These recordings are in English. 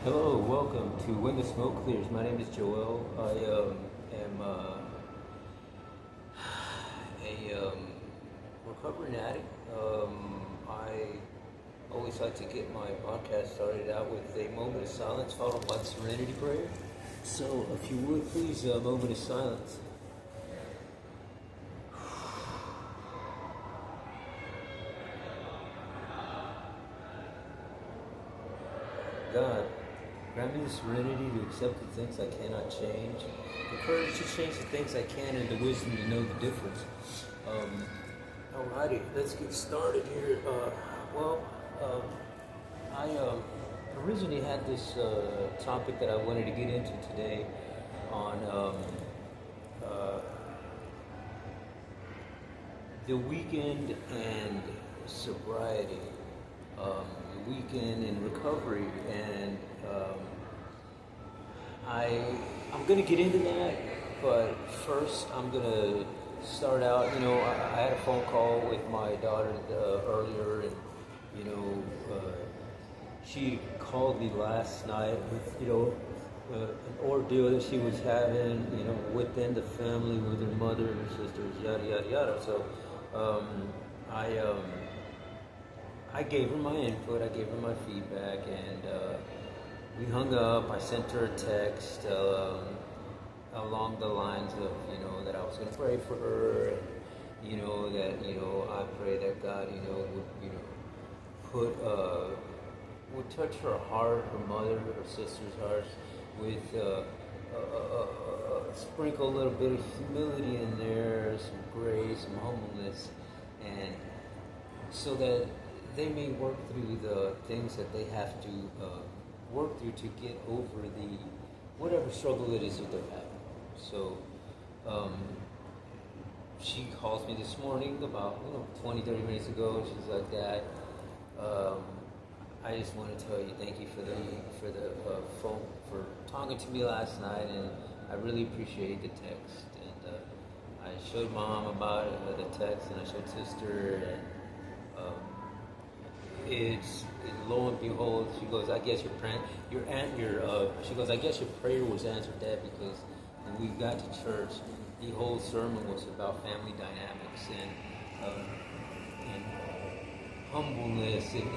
Hello, welcome to When the Smoke Clears. My name is Joel. I am a recovering addict. I always like to get my podcast started out with a moment of silence followed by the serenity prayer. So, if you would, please, a moment of silence. God, grant me the serenity to accept the things I cannot change, the courage to change the things I can, and the wisdom to know the difference. Um, Alrighty, let's get started here. Well, um, I originally had this topic that I wanted to get into today on uh, the weekend and sobriety, the weekend and recovery, and I I'm gonna get into that, but first I'm gonna start out. I had a phone call with my daughter earlier, and you know, she called me last night with an ordeal that she was having, within the family with her mother and her sisters, yada yada yada. So, um, I um, I gave her my input, I gave her my feedback, and we hung up. I sent her a text along the lines of, that I was going to pray for her, and, that, I pray that God, put, would touch her heart, her mother, her sister's hearts, with sprinkle a little bit of humility in there, some grace, some humbleness, and so that they may work through the things that they have to work through to get over the whatever struggle it is that they're having. So um, she calls me this morning about 20, 30 minutes ago. She's like, Dad, um, I just want to tell you thank you for the phone, for talking to me last night, and I really appreciate the text. And I showed Mom about the text, and I showed Sister, and um, it's lo and behold, she goes, I guess she goes, I guess your prayer was answered, Dad, because when we got to church, the whole sermon was about family dynamics and humbleness and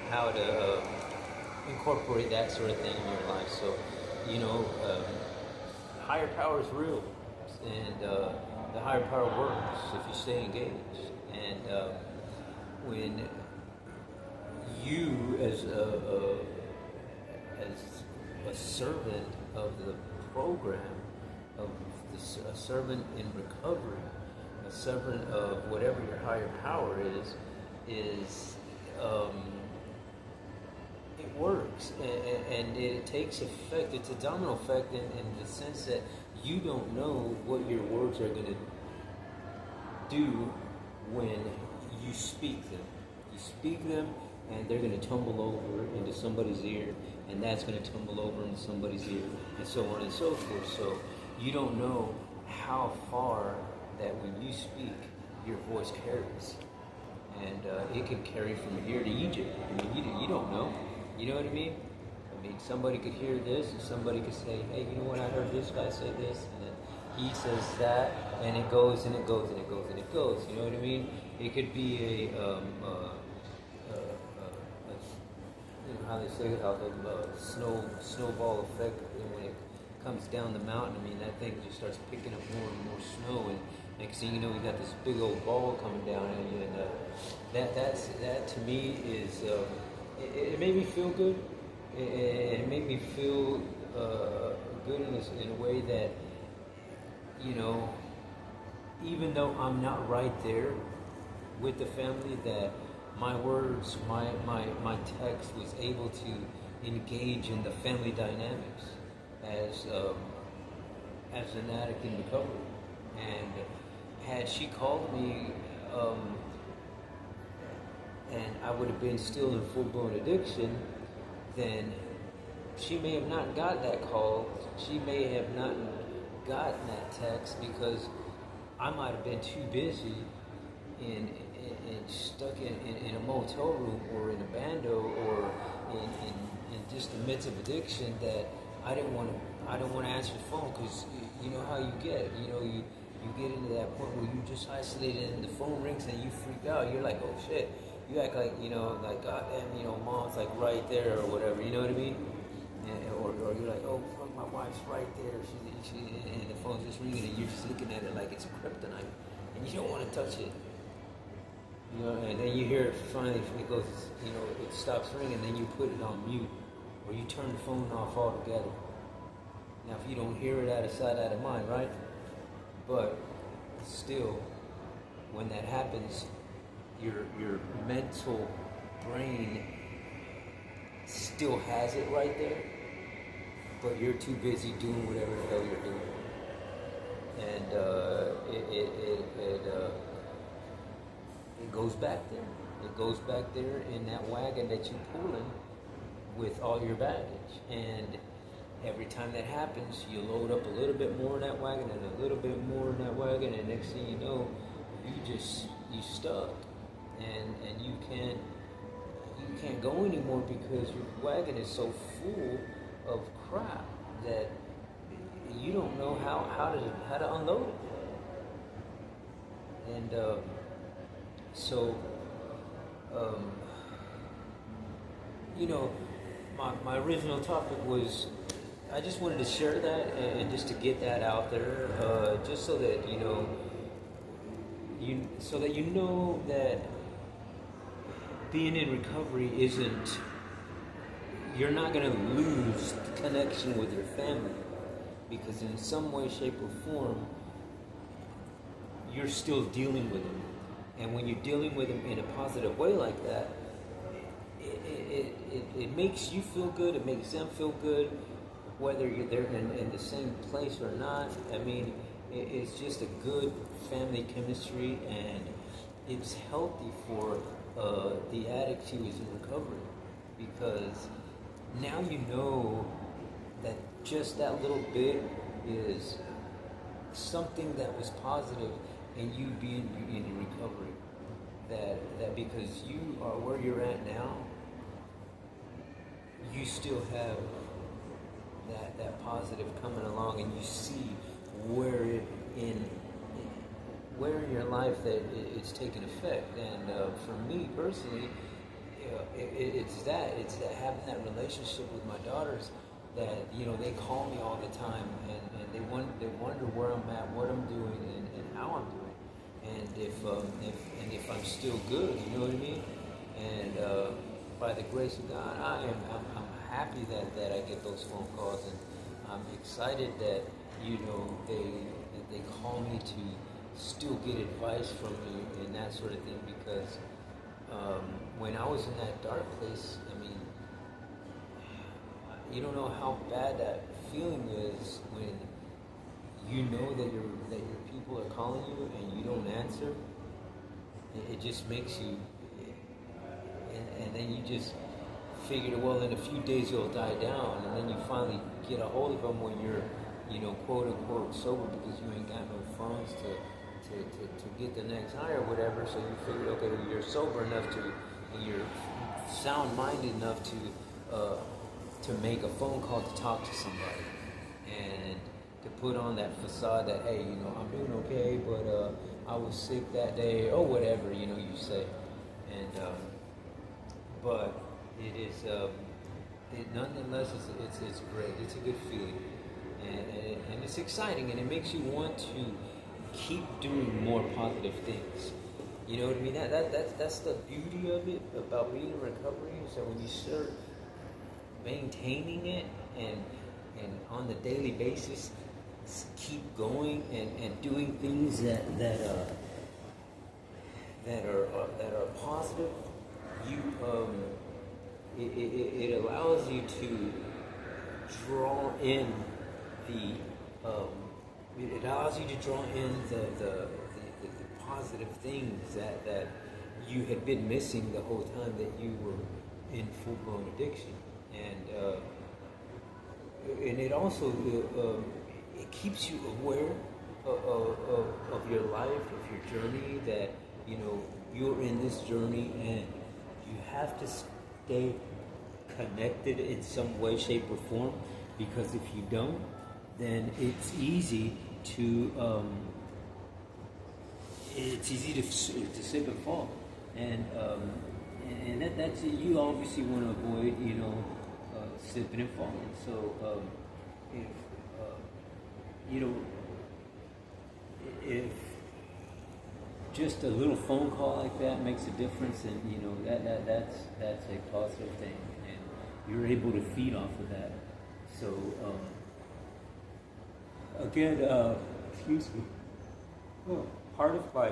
how to incorporate that sort of thing in your life. So, higher power is real, and the higher power works if you stay engaged. And when you, as a servant of the program, a servant in recovery, a servant of whatever your higher power is it works, and it takes effect. It's a domino effect in the sense that you don't know what your words are going to do when you speak them. You speak them, and they're going to tumble over into somebody's ear, and that's going to tumble over into somebody's ear, and so on and so forth. So you don't know how far that when you speak, your voice carries. And it can carry from here to Egypt. I mean, you don't know. You know what I mean? I mean, somebody could hear this, and somebody could say, hey, you know what, I heard this guy say this, and then he says that, and it goes, and it goes, and it goes, and it goes. You know what I mean? It could be how they say it, how the snowball effect, when it comes down the mountain. I mean, that thing just starts picking up more and more snow, and next thing you know, we got this big old ball coming down on you, and that to me is it made me feel good. It made me feel good in a way that, even though I'm not right there with the family, that my words, my text was able to engage in the family dynamics as an addict in recovery. And had she called me, and I would have been still in full-blown addiction, then she may have not got that call. She may have not gotten that text because I might have been too busy in stuck in a motel room or in a bando or in just the midst of addiction that I didn't want to answer the phone because you know how you get. You get into that point where you're just isolated and the phone rings and you freak out. You're like, oh shit. You act like, like, God damn, mom's like right there or whatever, you know what I mean? Or you're like, oh, fuck, my wife's right there. And the phone's just ringing and you're just looking at it like it's kryptonite. And you don't want to touch it. And then you hear it finally, it goes, it stops ringing, and then you put it on mute. Or you turn the phone off altogether. Now, if you don't hear it out of sight, out of mind, right? But still, when that happens, your mental brain still has it right there, but you're too busy doing whatever the hell you're doing, and it goes back there. It goes back there in that wagon that you're pulling with all your baggage, and every time that happens, you load up a little bit more in that wagon and a little bit more in that wagon, and next thing you know, you stuck, and you can't go anymore because your wagon is so full of crap that you don't know how to unload it, and my original topic was, I just wanted to share that and just to get that out there, just so that that being in recovery isn't, you're not going to lose connection with your family, because in some way, shape, or form, you're still dealing with them. And when you're dealing with them in a positive way like that, it makes you feel good, it makes them feel good, whether you're there in the same place or not. I mean, it's just a good family chemistry, and it's healthy for the addict who is in recovery, because now you know that just that little bit is something that was positive in you being in recovery. That because you are where you're at now, you still have that positive coming along, and you see where in your life that it's taken effect. And for me personally, it's that having that relationship with my daughters, that they call me all the time, and they wonder where I'm at, what I'm doing, and how I'm doing, and if I'm still good, you know what I mean? And by the grace of God, I'm happy that I get those phone calls, and I'm excited that they call me to still get advice from me and that sort of thing, because when I was in that dark place, I mean, you don't know how bad that feeling is when you know that your people are calling you and you don't answer. It just makes you, and then you just figure, well, in a few days you'll die down, and then you finally get a hold of them when you're, quote unquote sober, because you ain't got no funds to get the next high or whatever. So you figure, okay, well, you're sober enough and you're sound-minded enough to make a phone call to talk to somebody, and to put on that facade that, hey, I'm doing okay, but I was sick that day, or whatever, you say. And but it is, nonetheless, it's great. It's a good feeling, and it's exciting, and it makes you want to keep doing more positive things. You know what I mean? That's the beauty of it, about being in recovery, is that when you start maintaining it and on the daily basis keep going and doing things that are positive, it allows you to draw in the positive things that you had been missing the whole time that you were in full-blown addiction. And it also it keeps you aware of your life, of your journey, that you're in this journey, and you have to stay connected in some way, shape, or form. Because if you don't, then it's easy to slip and fall, and that's you obviously want to avoid, slipping and falling. So if you know if just a little phone call like that makes a difference, and that's a positive thing, and you're able to feed off of that. So again, excuse me. Well, part of my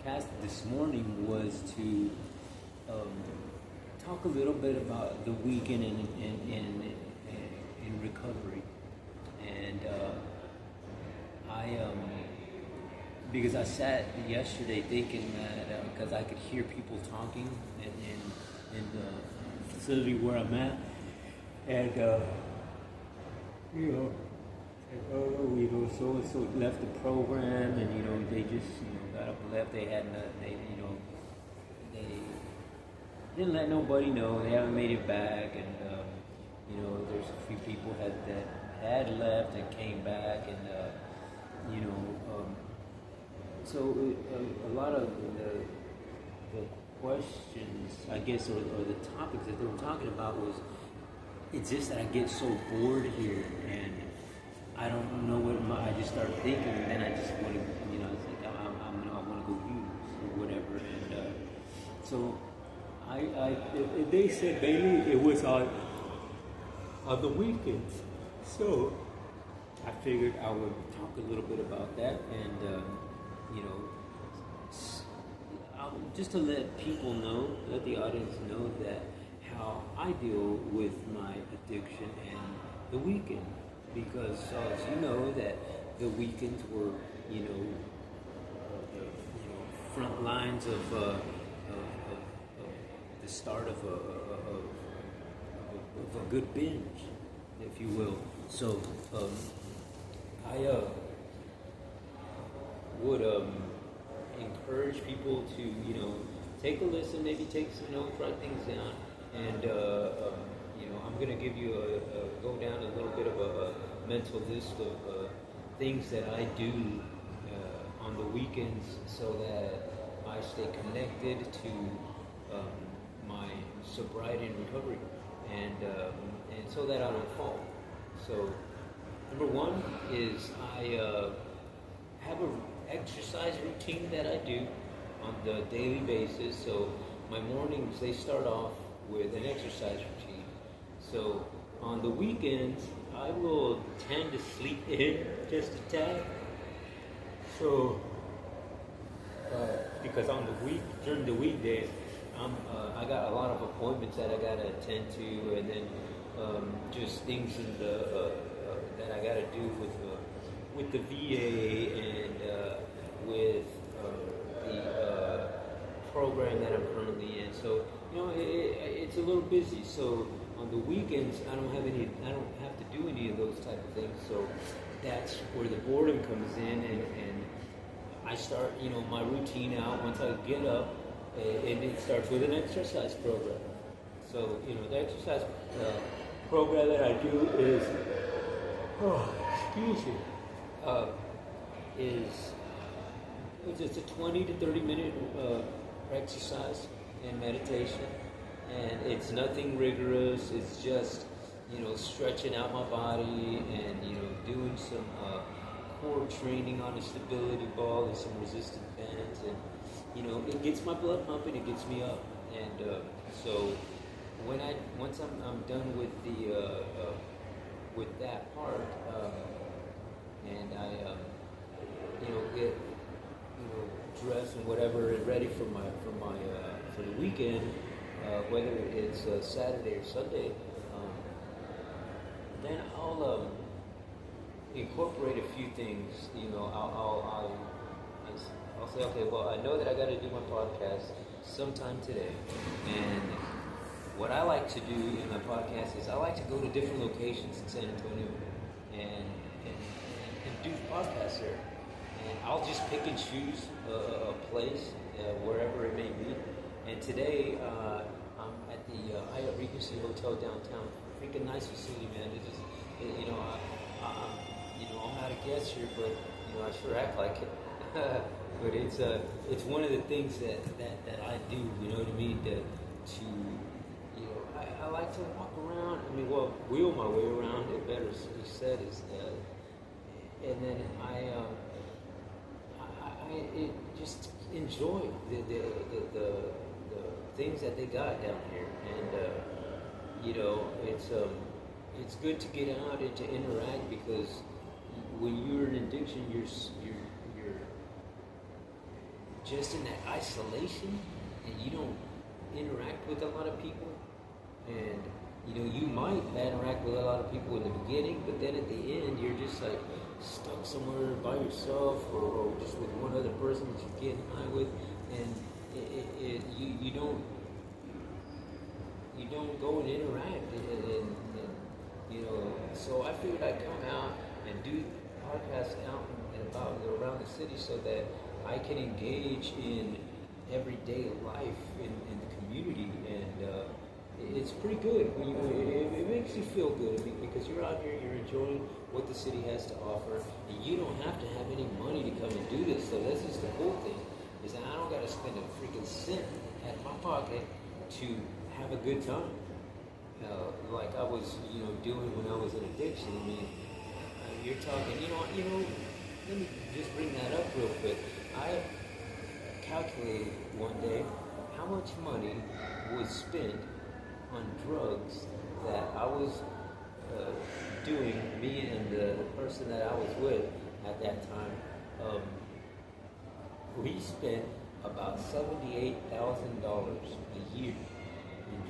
cast this morning was to talk a little bit about the weekend in recovery, and because I sat yesterday thinking that because I could hear people talking in the facility where I'm at, and so and so left the program, and they just got up and left. They hadn't, they didn't let nobody know. They haven't made it back, and there's a few people that had left and came back, and so a lot of the questions, I guess, or the topics that they were talking about was, it's just that I get so bored here, and I don't know I just start thinking, and then I just want to, it's like I want to go use or whatever, and so they said mainly it was on the weekends, so I figured I would talk a little bit about that, and just to let people know, let the audience know that how I deal with my addiction and the weekend, because as you know that the weekends were front lines of the start of a good binge, if you will. So I would encourage people to take a listen, maybe take some notes, write things down, and I'm going to give you go down a little bit of a mental list of things that I do on the weekends so that I stay connected to my sobriety and recovery, and so that I don't fall. So number one is I have an exercise routine that I do on the daily basis. So my mornings, they start off with an exercise routine. So on the weekends, I will tend to sleep in just a tad. So because during the weekdays, I got a lot of appointments that I gotta attend to, and then just things in the that I gotta do with the VA and with the program that I'm currently in. So it's a little busy. So on the weekends, I don't have to do any of those type of things. So that's where the boredom comes in, and I start my routine out once I get up, and it starts with an exercise program. So the exercise program that I do is it's a 20 to 30 minute exercise and meditation, and it's nothing rigorous. It's just stretching out my body and doing some core training on a stability ball and some resistant bands, and it gets my blood pumping, it gets me up, and so once I'm done with the with that part, and I get dressed and whatever and ready for the weekend, whether it's Saturday or Sunday, then I'll incorporate a few things. I'll say, okay, well, I know that I got to do my podcast sometime today, and what I like to do in my podcast is I like to go to different locations in San Antonio and do podcasts there. And I'll just pick and choose a place, wherever it may be, And today, I'm at the Hyatt Regency Hotel downtown. Freaking nice facility, man. It just, you know, I'm not a guest here, but I sure act like it. But it's one of the things that I do. You know what I mean? To I like to walk around. I mean, well, wheel my way around. It better be said is, and then I just enjoy the things that they got down here, and it's good to get out and to interact, because when you're in addiction, you're just in that isolation, and you don't interact with a lot of people, and you might interact with a lot of people in the beginning, but then at the end you're just like stuck somewhere by yourself, or just with one other person that you're getting high with, and you don't go and interact, and so I figured I'd come out and do podcasts out and about around the city, so that I can engage in everyday life in the community, and it's pretty good. It makes you feel good, because you're out here, you're enjoying what the city has to offer, and you don't have to have any money to come and do this. So this is the cool thing, is that I don't got to spend a freaking cent out of my pocket to have a good time, like I was doing when I was in addiction. I mean, you're talking, let me just bring that up real quick. I calculated one day how much money was spent on drugs that I was doing, me and the person that I was with at that time. We spent about $78,000 a year in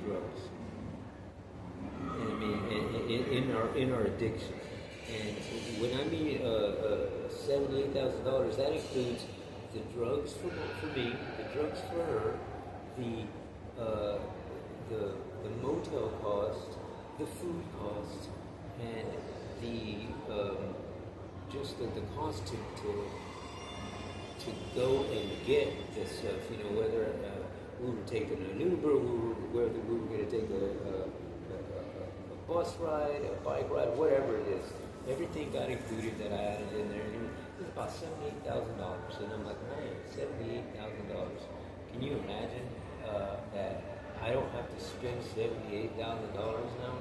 drugs. And I mean, in our addiction. And when I mean $78,000, that includes the drugs for me, the drugs for her, the motel cost, the food cost, and the just the cost to go and get this stuff. Whether we were taking an Uber, whether we were going to take a bus ride, a bike ride, whatever it is. Everything got included that I added in there. And it was about $78,000. And I'm like, man, $78,000. Can you imagine that I don't have to spend $78,000 now?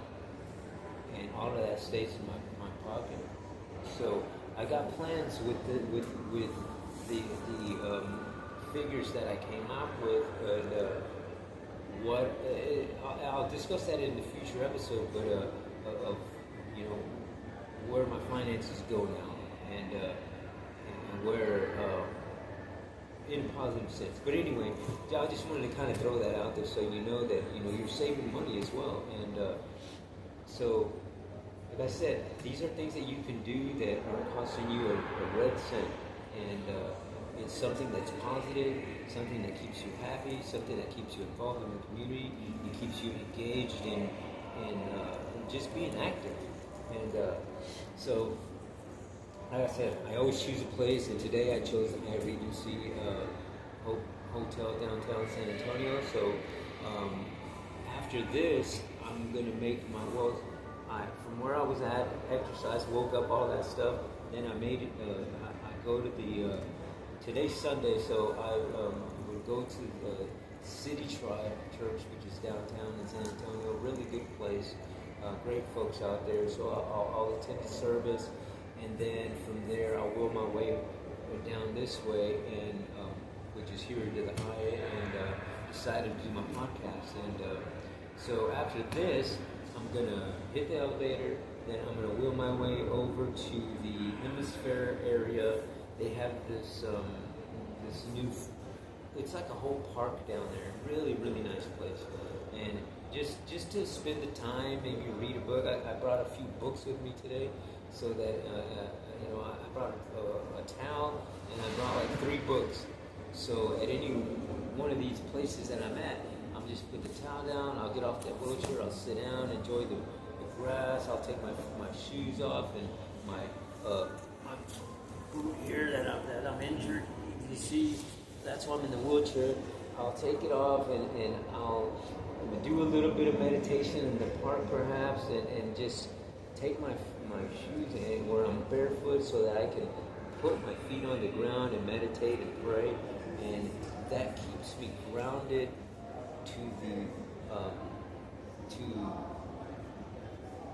And all of that stays in my pocket. So I got plans with the figures that I came up with, and I'll discuss that in the future episode, but of where my finances go now, and where in a positive sense. But anyway, I just wanted to kind of throw that out there, so you know that you're saving money as well. And so, like I said, these are things that you can do that aren't costing you a red cent, and it's something that's positive, something that keeps you happy, something that keeps you involved in the community, it keeps you engaged in just being active. And so, like I said, I always choose a place, and today I chose the Hyatt Regency Hotel downtown San Antonio. So after this, I'm going to make from where I was at, exercise, woke up, all that stuff, then I made it, I go to the, today's Sunday, so I would go to the City Tribe Church, which is downtown in San Antonio, really good place. Great folks out there, so I'll attend the service, and then from there I'll wheel my way down this way, and which is here to the Hyatt, and decided to do my podcast. And so after this, I'm gonna hit the elevator, then I'm gonna wheel my way over to the Hemisphere area. They have this this new, it's like a whole park down there, really nice place, and just to spend the time, maybe read a book. I brought a few books with me today, so that I brought a towel, and I brought like 3 books. So at any one of these places that I'm at, I'm just put the towel down, I'll get off that wheelchair, I'll sit down, enjoy the grass, I'll take my shoes off, and my boot here that I'm injured. You see, that's why I'm in the wheelchair. I'll take it off and I'll do a little bit of meditation in the park perhaps, and just take my shoes and where I'm barefoot so that I can put my feet on the ground and meditate and pray, and that keeps me grounded to the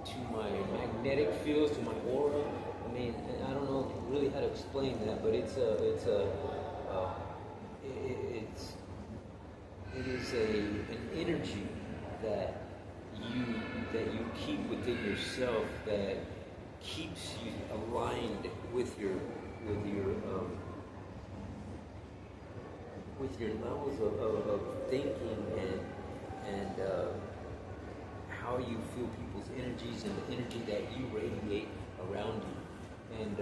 to my magnetic fields, to my aura. I mean, I don't know really how to explain that, but it is an energy that you keep within yourself that keeps you aligned with your levels of thinking and how you feel people's energies and the energy that you radiate around you. And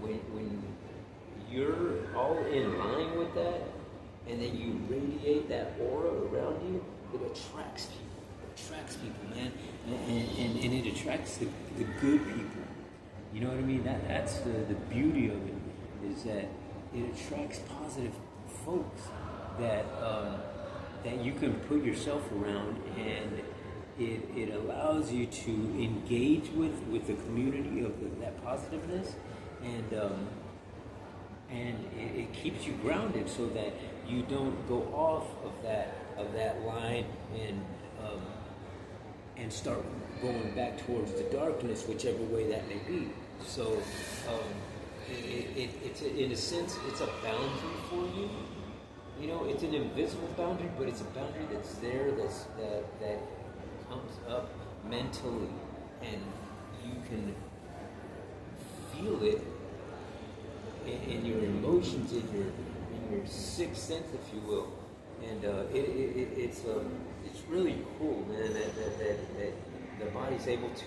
when you're all in line with that, and then you radiate that aura around you, it attracts people. It attracts people, man, and it attracts the good people. You know what I mean? That's the beauty of it, is that it attracts positive folks that you can put yourself around, and it allows you to engage with the community of that positiveness, and it keeps you grounded so that you don't go off of that line and start going back towards the darkness, whichever way that may be. So it's in a sense, it's a boundary for you. You know, it's an invisible boundary, but it's a boundary that's there, that comes up mentally, and you can feel it in your emotions, in your sixth sense, if you will. And it's really cool, man, that the body's able to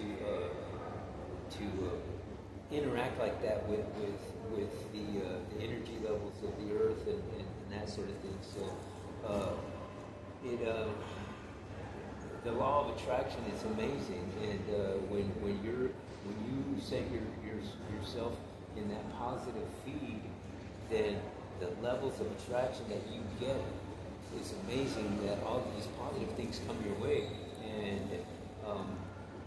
interact like that with the energy levels of the earth and that sort of thing. So the law of attraction is amazing, and when you set yourself in that positive feed, then the levels of attraction that you get is amazing. That all these positive things come your way, and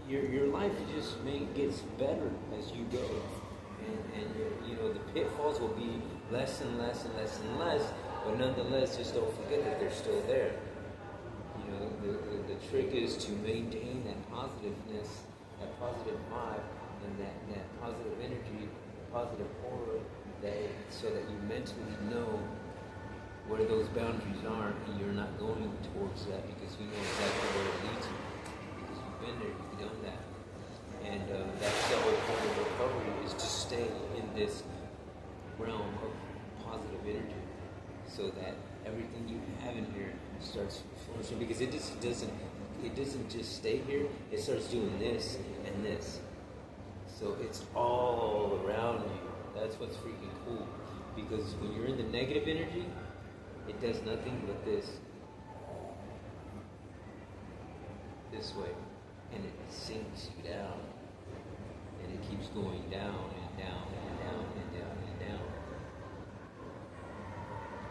your life just gets better as you go, and the pitfalls will be less and less and less and less, but nonetheless, just don't forget that they're still there. The trick is to maintain that positiveness, that positive vibe, and that positive energy, positive aura, so that you mentally know where those boundaries are, and you're not going towards that because you know exactly where it leads you, because you've been there, you've done that. And that's the whole point of recovery, is to stay in this realm of positive energy, so that everything you have in here starts flourishing, because it doesn't just stay here, it starts doing this and this. So it's all around you. That's what's freaking cool, because when you're in the negative energy, it does nothing but this way, and it sinks you down, and it keeps going down and down and down and down and down.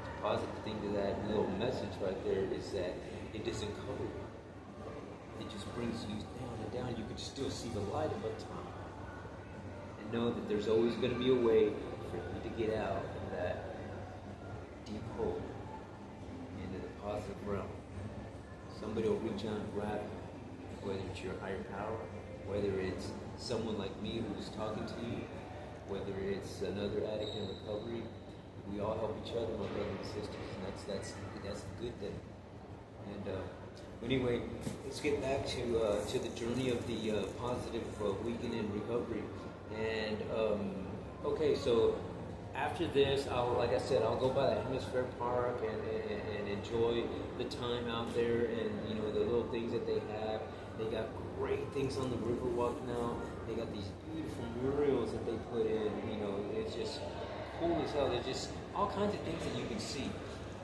The positive thing to that little message right there is that it doesn't cover you. It just brings you down and down. You can still see the light above top, and know that there's always going to be a way for you to get out of that deep hole into the positive realm. Somebody will reach out and grab you, whether it's your higher power, whether it's someone like me who's talking to you, whether it's another addict in recovery. We all help each other, my brothers and sisters, and that's the good thing. And anyway, let's get back to the journey of the positive weekend in recovery. And okay, so after this, like I said, I'll go by the Hemisphere Park and enjoy the time out there, and the little things that they have. They got great things on the Riverwalk now. They got these beautiful murals that they put in. It's just cool as hell. There's just all kinds of things that you can see.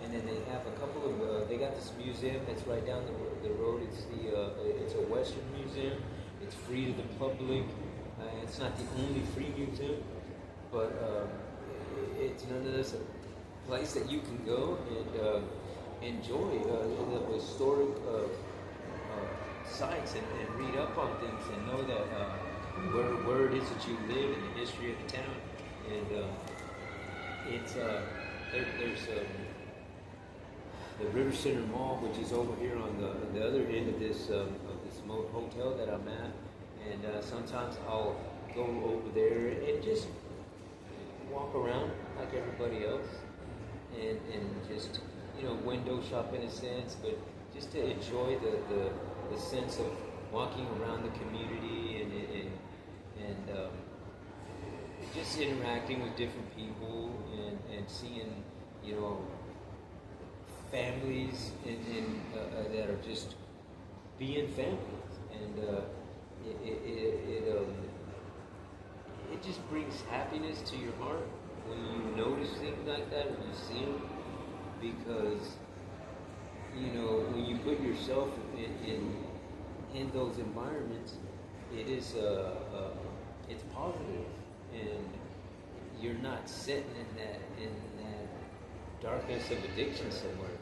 And then they have a couple of. They got this museum that's right down the road. It's a Western museum. It's free to the public. It's not the only free museum, but it's nonetheless place that you can go and enjoy the historic sites and read up on things and know that where it is that you live and the history of the town. And it's there's the River Center Mall, which is over here on the other end of this hotel that I'm at. And sometimes I'll go over there and just walk around like everybody else, and just window shop in a sense, but just to enjoy the sense of walking around the community and just interacting with different people and seeing families that are just being families, and it just brings happiness to your heart when you notice things like that, when you see them, because when you put yourself in those environments, it is it's positive, and you're not sitting in that darkness of addiction somewhere.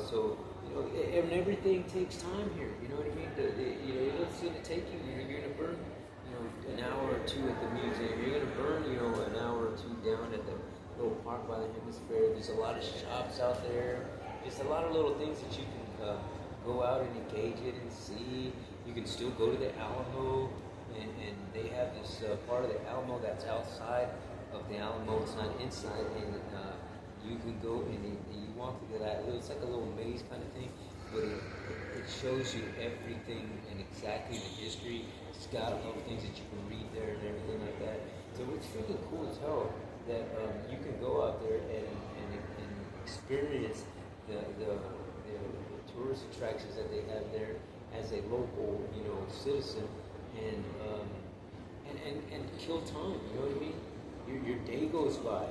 So and everything takes time here. You know what I mean? It's going to take you. You're going to burn, an hour or two at the museum. You're going to burn, an hour or two down at the little park by the Hemisphere. There's a lot of shops out there. There's a lot of little things that you can go out and engage in and see. You can still go to the Alamo, and they have this part of the Alamo that's outside of the Alamo. It's not inside, and you can go and you walk through that. It's like a little maze kind of thing, but it shows you everything and exactly the history. It's got all the things that you can read there and everything like that. So it's really cool as hell that you can go out there and experience the tourist attractions that they have there as a local, citizen, and kill time. You know what I mean? Your day goes by,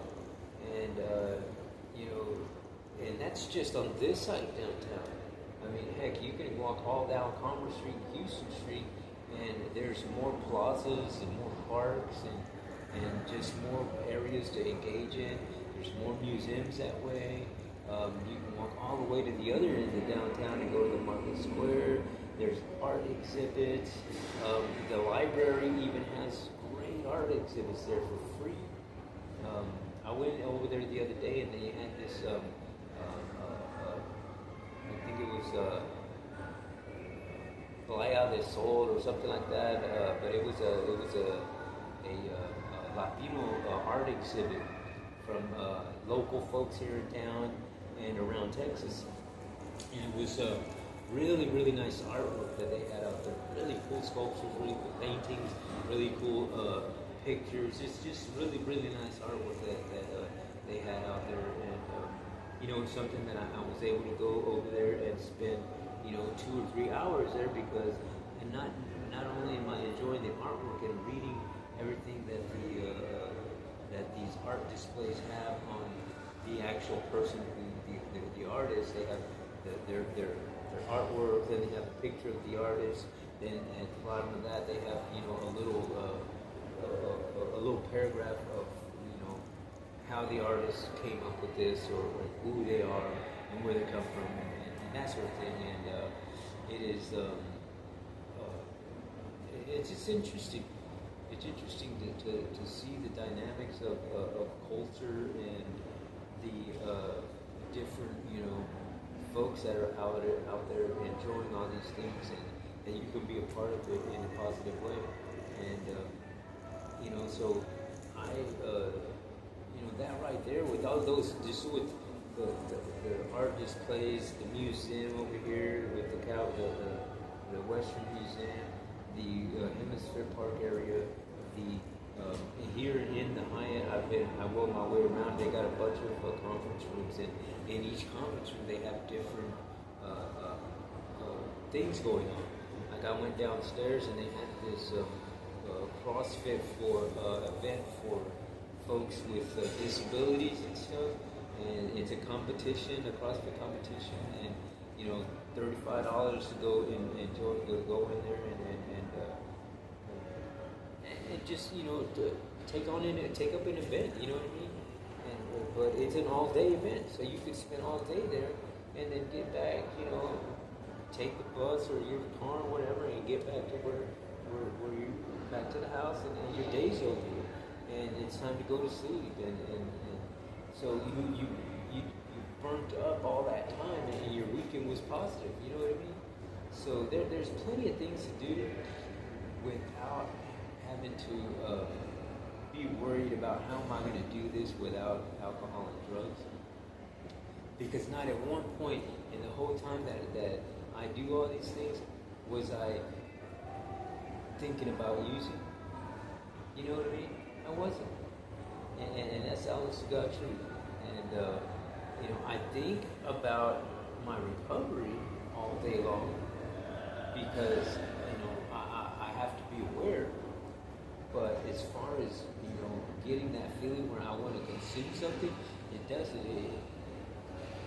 and and that's just on this side of downtown. I mean, heck, you can walk all down Commerce Street, Houston Street, and there's more plazas and more parks and just more areas to engage in. There's more museums that way. You can walk all the way to the other end of downtown and go to the Market Square. There's art exhibits. The library even has great art exhibits there for free. I went over there the other day and they had this, I think it was Playa del Sol or something like that, but it was a Latino art exhibit from local folks here in town and around Texas. And it was really, really nice artwork that they had out there. Really cool sculptures, really cool paintings, really cool pictures. It's just really, really nice artwork that they had out there. And something that I was able to go over there and spend 2 or 3 hours there, because and not only am I enjoying the artwork and reading everything that that these art displays have on the actual person, the artist. They have their artwork, then they have a picture of the artist, then at the bottom of that they have a little paragraph of how the artist came up with this, or who they are and where they come from, and that sort of thing. And it is it's just interesting. It's interesting to see the dynamics of culture and the different folks that are out there enjoying all these things, and that you can be a part of it in a positive way. And so I that right there, with all those, just with the art displays, the museum over here with the Western Museum, the Hemisphere Park area, the here in the Hyatt, I wrote my way around. They got a bunch of conference rooms, and in each conference room they have different things going on. Like I went downstairs and they had this CrossFit event for folks with disabilities and stuff, and it's a competition, a CrossFit competition, and $35 to go and enjoy, to go in there and just to take up an event, you know what I mean, but it's an all-day event, so you could spend all day there, and then get back, take the bus or your car or whatever, and get back to where you back to the house, and your day's over, and it's time to go to sleep, and so you burnt up all that time, and your weekend was positive. You know what I mean? So there's plenty of things to do without having to be worried about how am I going to do this without alcohol and drugs. Because not at one point in the whole time that I do all these things was I thinking about using. You know what I mean? I wasn't. And that's honest to God truth. And, I think about my recovery all day long because, I have to be aware. But as far as, getting that feeling where I want to consume something, it doesn't.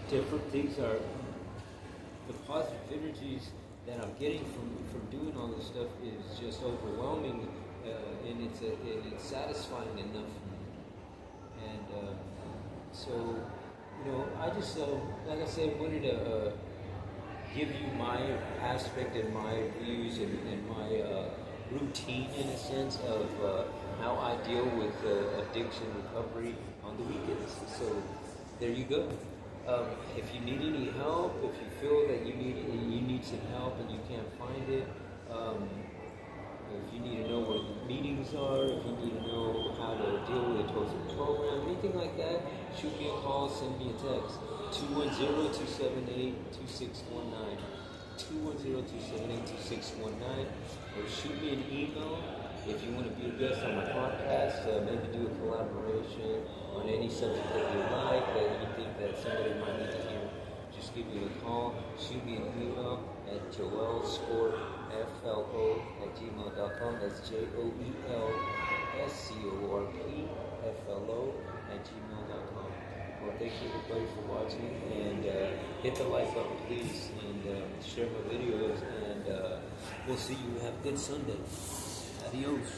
Different things are, the positive energies that I'm getting from doing all this stuff is just overwhelming, and it's satisfying enough for me. And so, I just, like I said, wanted to give you my aspect and my views and my routine, in a sense, of how I deal with addiction recovery on the weekends. So there you go. If you need any help, if you feel that you need some help and you can't find it, if you need to know where the meetings are, if you need to know how to deal with a total program, anything like that, shoot me a call, send me a text. 210-278-2619. 210-278-2619. Or shoot me an email if you want to be a guest on my podcast, maybe do a collaboration on any subject that you like, that you think that somebody might need to hear. Just give me a call, shoot me an email at joelScorp@gmail.com. That's JOELSCORPFLO@gmail.com. Well, thank you everybody for watching, and hit the like button please, and share my videos, and we'll see you. Have a good Sunday. Adios.